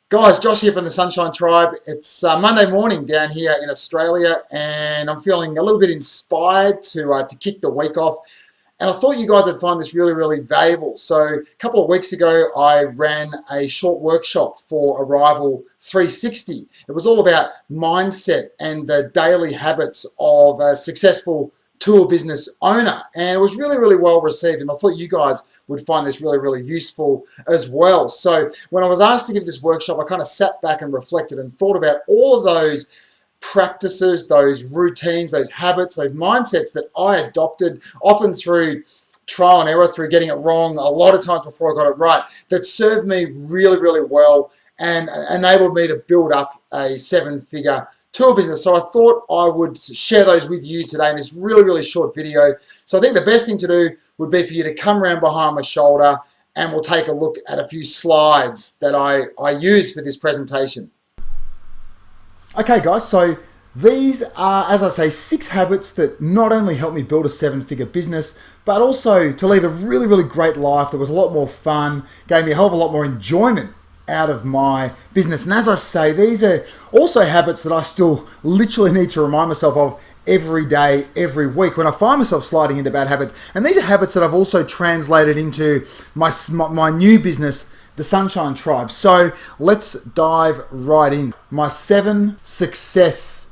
Guys, Josh here from the Sunshine Tribe. It's Monday morning down here in Australia, and I'm feeling a little bit inspired to kick the week off. And I thought you guys would find this really, really valuable. So a couple of weeks ago, I ran a short workshop for Arrival 360. It was all about mindset and the daily habits of a successful tour business owner, and it was really, really well received, and I thought you guys would find this really, really useful as well. So when I was asked to give this workshop, I kind of sat back and reflected and thought about all of those practices, those routines, those habits, those mindsets that I adopted, often through trial and error, through getting it wrong a lot of times before I got it right, that served me really, really well and enabled me to build up a seven-figure tour business. So I thought I would share those with you today in this really, really short video. So I think the best thing to do would be for you to come around behind my shoulder and we'll take a look at a few slides that I use for this presentation. Okay guys, so these are, as I say, 6 habits that not only helped me build a 7-figure business, but also to lead a really, really great life that was a lot more fun, gave me a hell of a lot more enjoyment out of my business. And as I say, these are also habits that I still literally need to remind myself of every day, every week when I find myself sliding into bad habits. And these are habits that I've also translated into my new business, the Sunshine Tribe. So let's dive right in. My 7 success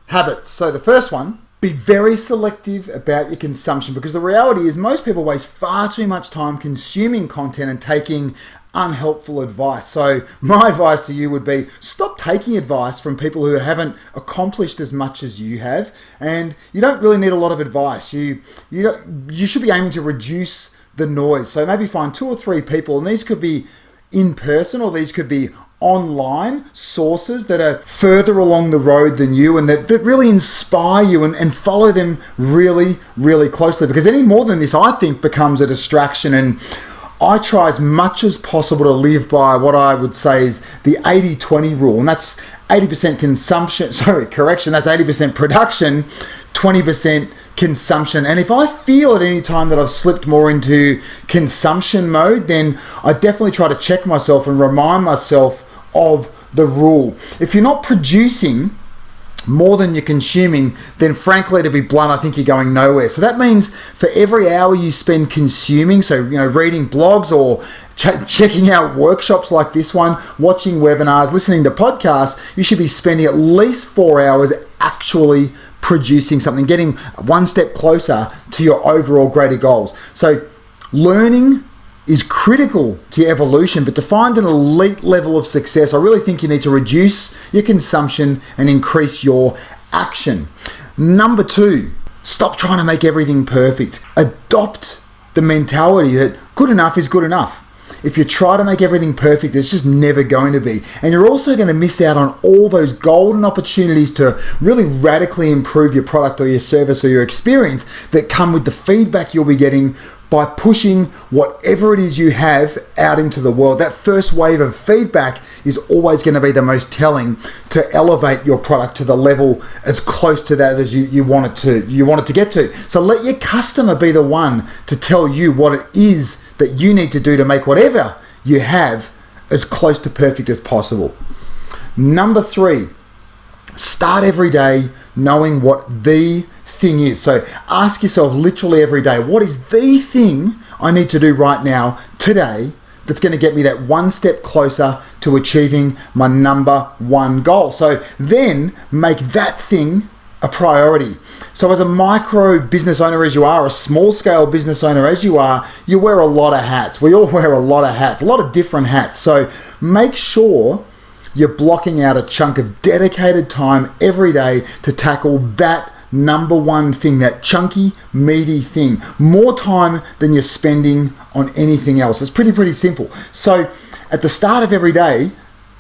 habits. So the first one, be very selective about your consumption, because the reality is most people waste far too much time consuming content and taking unhelpful advice. So my advice to you would be stop taking advice from people who haven't accomplished as much as you have, and you don't really need a lot of advice. You should be aiming to reduce the noise. So maybe find 2 or 3 people, and these could be in person or these could be online sources that are further along the road than you and that really inspire you, and follow them really, really closely, because any more than this, I think, becomes a distraction. And I try as much as possible to live by what I would say is the 80-20 rule, and that's 80% consumption, that's 80% production, 20% consumption. And if I feel at any time that I've slipped more into consumption mode, then I definitely try to check myself and remind myself of the rule. If you're not producing more than you're consuming, then frankly, to be blunt, I think you're going nowhere. So that means for every hour you spend consuming, so reading blogs or checking out workshops like this one, watching webinars, listening to podcasts, you should be spending at least 4 hours actually producing something, getting one step closer to your overall greater goals. So learning is critical to your evolution, but to find an elite level of success, I really think you need to reduce your consumption and increase your action. Number 2, stop trying to make everything perfect. Adopt the mentality that good enough is good enough. If you try to make everything perfect, it's just never going to be. And you're also going to miss out on all those golden opportunities to really radically improve your product or your service or your experience that come with the feedback you'll be getting by pushing whatever it is you have out into the world. That first wave of feedback is always going to be the most telling to elevate your product to the level as close to that as you want it to get to. So let your customer be the one to tell you what it is that you need to do to make whatever you have as close to perfect as possible. Number 3, start every day knowing what the thing is. So ask yourself literally every day, what is the thing I need to do right now, today, that's going to get me that one step closer to achieving my number 1 goal? So then make that thing a priority. So as a micro business owner as you are, a small scale business owner as you are, you wear a lot of hats. We all wear a lot of hats, a lot of different hats. So make sure you're blocking out a chunk of dedicated time every day to tackle that number 1 thing, that chunky, meaty thing. More time than you're spending on anything else. It's pretty simple. So at the start of every day,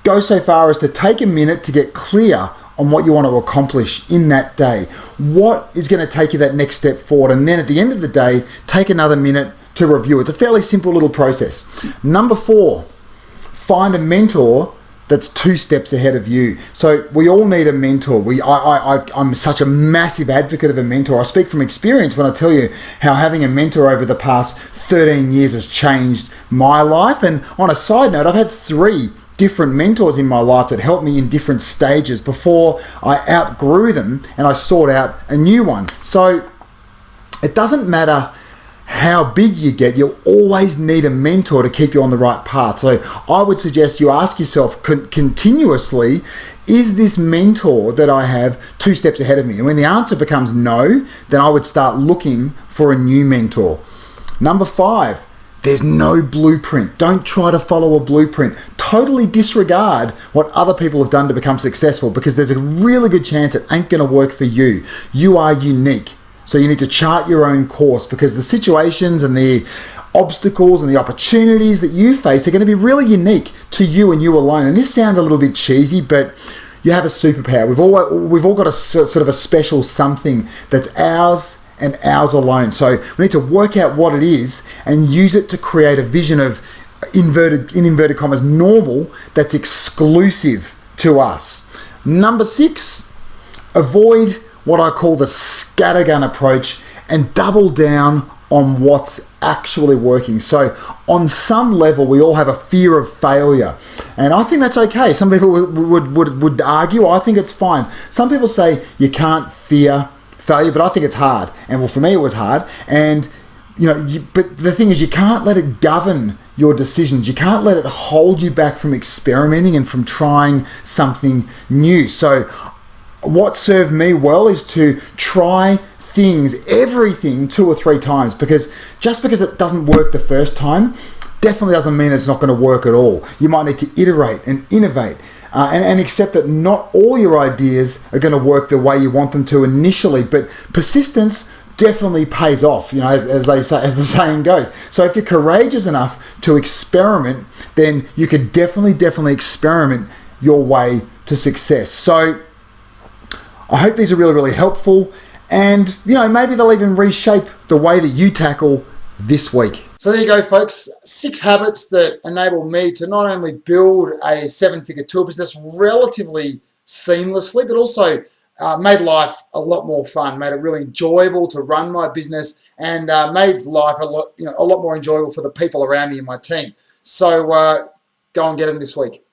go so far as to take a minute to get clear on what you want to accomplish in that day. What is going to take you that next step forward? And then at the end of the day, take another minute to review. It's a fairly simple little process. Number 4, find a mentor that's 2 steps ahead of you. So we all need a mentor. I'm such a massive advocate of a mentor. I speak from experience when I tell you how having a mentor over the past 13 years has changed my life. And on a side note, I've had 3 different mentors in my life that helped me in different stages before I outgrew them and I sought out a new one. So it doesn't matter how big you get, you'll always need a mentor to keep you on the right path. So I would suggest you ask yourself continuously, is this mentor that I have 2 steps ahead of me? And when the answer becomes no, then I would start looking for a new mentor. Number 5, there's no blueprint. Don't try to follow a blueprint. Totally disregard what other people have done to become successful, because there's a really good chance it ain't going to work for you. You are unique. So you need to chart your own course, because the situations and the obstacles and the opportunities that you face are going to be really unique to you and you alone. And this sounds a little bit cheesy, but you have a superpower. We've all got a sort of a special something that's ours and ours alone. So we need to work out what it is and use it to create a vision of in inverted commas normal that's exclusive to us. Number 6, avoid what I call the scattergun approach and double down on what's actually working. So on some level, we all have a fear of failure, and I think that's okay. Some people would argue, I think it's fine. Some people say you can't fear failure, but I think it's hard. And well, for me, it was hard. And but the thing is, you can't let it govern your decisions. You can't let it hold you back from experimenting and from trying something new. So what served me well is to try everything 2 or 3 times, because just because it doesn't work the first time definitely doesn't mean it's not going to work at all. You might need to iterate and innovate and accept that not all your ideas are going to work the way you want them to initially, but persistence definitely pays off, as they say, as the saying goes. So if you're courageous enough to experiment, then you could definitely experiment your way to success. So I hope these are really, really helpful. And, maybe they'll even reshape the way that you tackle this week. So there you go, folks. 6 habits that enable me to not only build a 7-figure tour business relatively seamlessly, but also made life a lot more fun, made it really enjoyable to run my business, and made life a lot more enjoyable for the people around me and my team. So go and get them this week.